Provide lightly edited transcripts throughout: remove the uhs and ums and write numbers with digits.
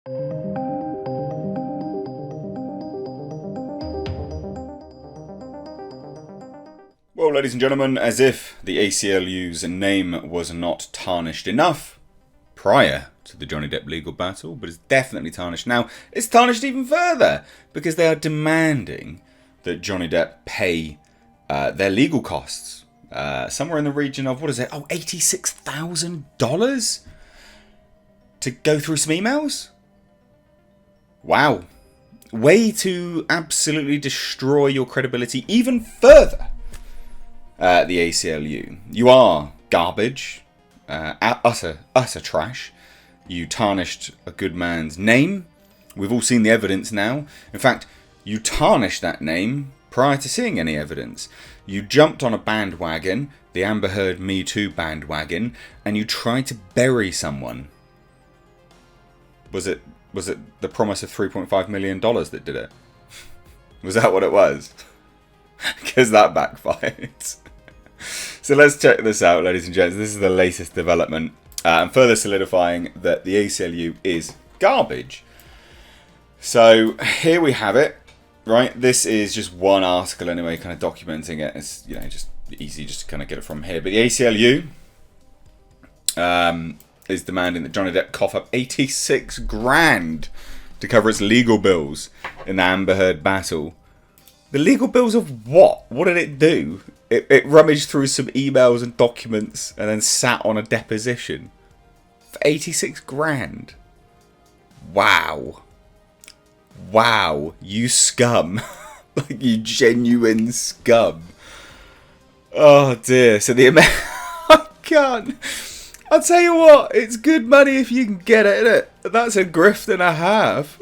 Well, ladies and gentlemen, as if the ACLU's name was not tarnished enough prior to the Johnny Depp legal battle, but it's definitely tarnished now, it's tarnished even further because they are demanding that Johnny Depp pay their legal costs. Somewhere in the region of, $86,000 to go through some emails? Wow. Way to absolutely destroy your credibility even further. The ACLU. You are garbage, utter trash. You tarnished a good man's name. We've all seen the evidence now. In fact, you tarnished that name prior to seeing any evidence. You jumped on a bandwagon, the Amber Heard Me Too bandwagon, and you tried to bury someone. Was it the promise of $3.5 million that did it? Was that what it was? Because that backfired. So let's check this out, ladies and gents. This is the latest development, and further solidifying that the ACLU is garbage. So here we have it, right? This is just one article anyway, kind of documenting it. It's, just easy just to kind of get it from here. But the ACLU is demanding that Johnny Depp cough up 86 grand to cover its legal bills in the Amber Heard battle. The legal bills of what? What did it do? It rummaged through some emails and documents and then sat on a deposition for 86 grand. Wow. Wow. You scum. Like, you genuine scum. Oh dear. So I can't. I'll tell you what, it's good money if you can get it, innit? That's a grift and a half.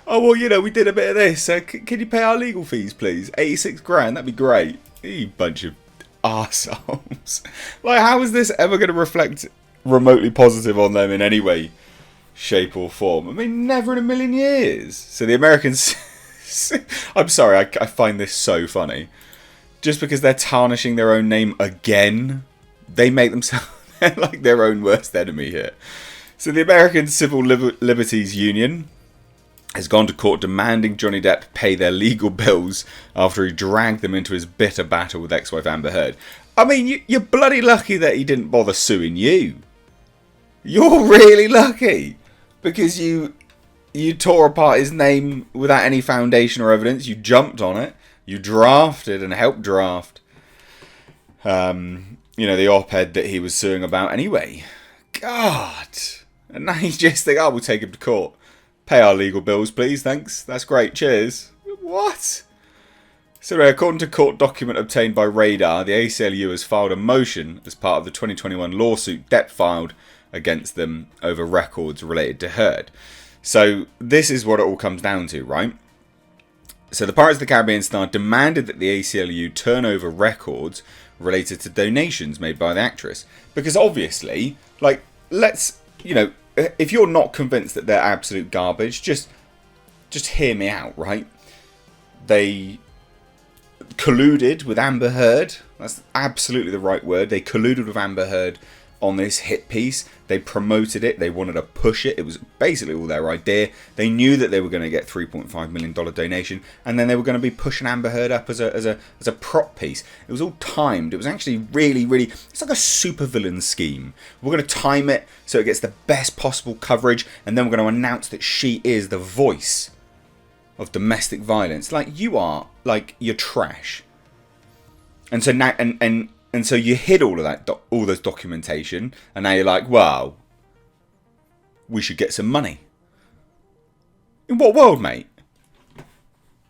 Oh, well, we did a bit of this. Can you pay our legal fees, please? 86 grand, that'd be great. You bunch of arseholes. Like, how is this ever going to reflect remotely positive on them in any way, shape or form? I mean, never in a million years. So the Americans... I'm sorry, I find this so funny. Just because they're tarnishing their own name again, they make themselves like their own worst enemy here. So the American Civil Liberties Union has gone to court demanding Johnny Depp pay their legal bills after he dragged them into his bitter battle with ex-wife Amber Heard. I mean, you're bloody lucky that he didn't bother suing you. You're really lucky. Because you tore apart his name without any foundation or evidence. You jumped on it. You drafted and helped draft the op-ed that he was suing about anyway. God. And now you just think, we'll take him to court. Pay our legal bills, please, thanks. That's great, cheers. What? So according to court document obtained by Radar, the ACLU has filed a motion as part of the 2021 lawsuit Depp filed against them over records related to Heard. So this is what it all comes down to, right? So the Pirates of the Caribbean star demanded that the ACLU turn over records related to donations made by the actress. Because obviously, if you're not convinced that they're absolute garbage, just hear me out, right? They colluded with Amber Heard. That's absolutely the right word. They colluded with Amber Heard on this hit piece. They promoted it. They wanted to push it. It was basically all their idea. They knew that they were going to get $3.5 million donation, and then they were going to be pushing Amber Heard up as a prop piece. It was all timed. It was actually really, it's like a supervillain scheme. We're going to time it so it gets the best possible coverage, and then we're going to announce that she is the voice of domestic violence. Like, you are, you're trash. And so now, and so you hid all of that, all those documentation, and now you're like, well, we should get some money. In what world, mate?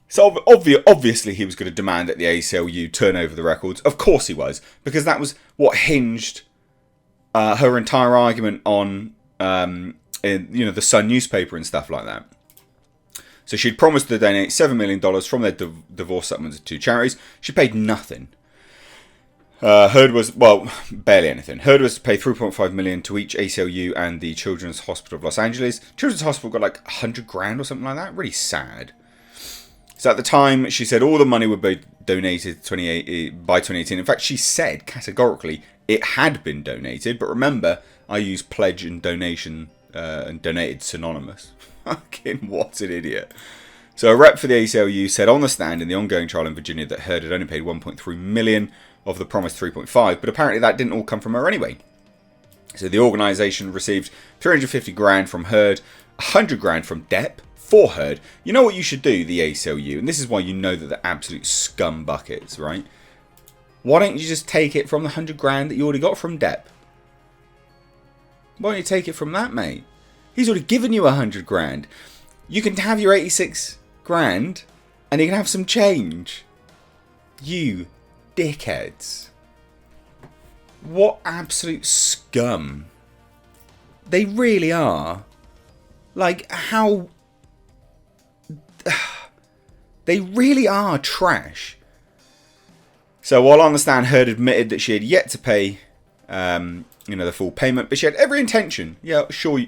So obviously he was going to demand that the ACLU turn over the records. Of course he was, because that was what hinged her entire argument on, the Sun newspaper and stuff like that. So she'd promised to donate $7 million from their divorce settlements to charities. She paid nothing. Heard was, barely anything. Heard was to pay $3.5 million to each ACLU and the Children's Hospital of Los Angeles. Children's Hospital got like 100 grand or something like that. Really sad. So at the time, she said all the money would be donated by 2018. In fact, she said categorically it had been donated. But remember, I use pledge and donation and donated synonymous. Fucking what an idiot. So a rep for the ACLU said on the stand in the ongoing trial in Virginia that Heard had only paid $1.3 million of the promised $3.5, but apparently that didn't all come from her anyway. So the organisation received $350,000 from Heard, $100,000 from Depp for Heard. You know what you should do, the ACLU, and this is why you know that they're absolute scum buckets, right? Why don't you just take it from the $100,000 that you already got from Depp? Why don't you take it from that, mate? He's already given you $100,000. You can have your $86,000 and you can have some change. You dickheads. What absolute scum. They really are. Like, how... They really are trash. So while on the stand, Heard admitted that she had yet to pay, the full payment, but she had every intention. Yeah, sure.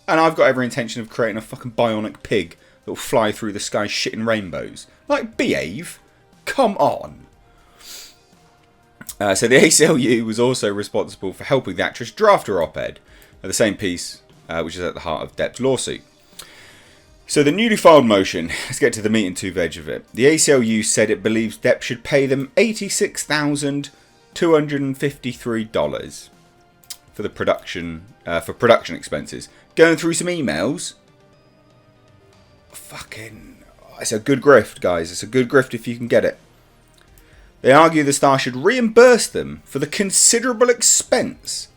And I've got every intention of creating a fucking bionic pig that will fly through the sky shitting rainbows. Like, behave. Come on. So the ACLU was also responsible for helping the actress draft her op-ed, the same piece which is at the heart of Depp's lawsuit. So the newly filed motion, let's get to the meat and two veg of it. The ACLU said it believes Depp should pay them $86,253 for the production expenses. Going through some emails. Fucking, it's a good grift, guys. It's a good grift if you can get it. They argue the star should reimburse them for the considerable expense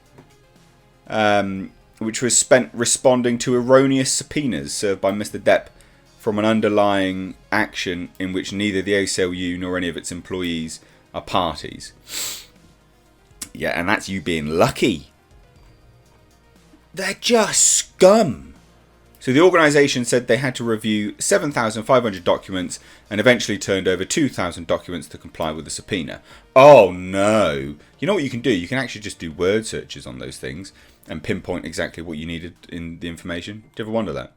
which was spent responding to erroneous subpoenas served by Mr. Depp from an underlying action in which neither the ACLU nor any of its employees are parties. Yeah, and that's you being lucky. They're just scum. So the organisation said they had to review 7,500 documents and eventually turned over 2,000 documents to comply with the subpoena. Oh no. You know what you can do? You can actually just do word searches on those things and pinpoint exactly what you needed in the information. Do you ever wonder that?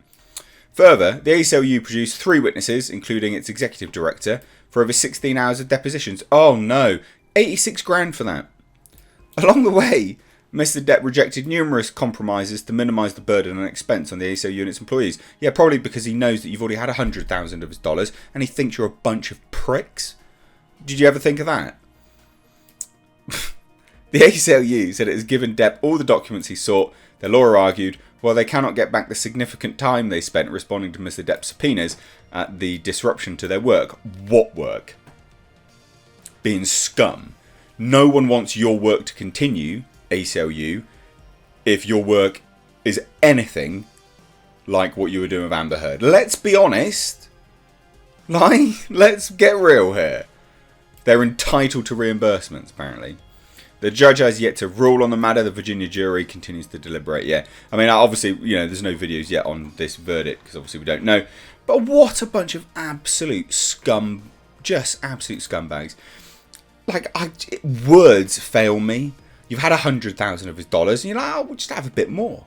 Further, the ACLU produced 3 witnesses, including its executive director, for over 16 hours of depositions. Oh no. $86,000 for that. Along the way, Mr. Depp rejected numerous compromises to minimise the burden and expense on the ACLU and its employees. Yeah, probably because he knows that you've already had $100,000 of his dollars and he thinks you're a bunch of pricks. Did you ever think of that? The ACLU said it has given Depp all the documents he sought. Their lawyer argued, while they cannot get back the significant time they spent responding to Mr. Depp's subpoenas at the disruption to their work. What work? Being scum. No one wants your work to continue, ACLU, if your work is anything like what you were doing with Amber Heard. Let's be honest. Let's get real here. They're entitled to reimbursements, apparently. The judge has yet to rule on the matter. The Virginia jury continues to deliberate. Yeah, I mean, obviously, there's no videos yet on this verdict because obviously we don't know. But what a bunch of absolute scum, just absolute scumbags. Words fail me. You've had $100,000 of his dollars, and you're like, we'll just have a bit more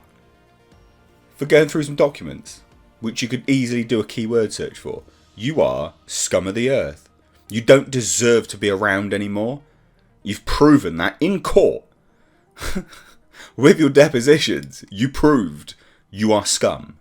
for going through some documents, which you could easily do a keyword search for. You are scum of the earth. You don't deserve to be around anymore. You've proven that in court. With your depositions, you proved you are scum.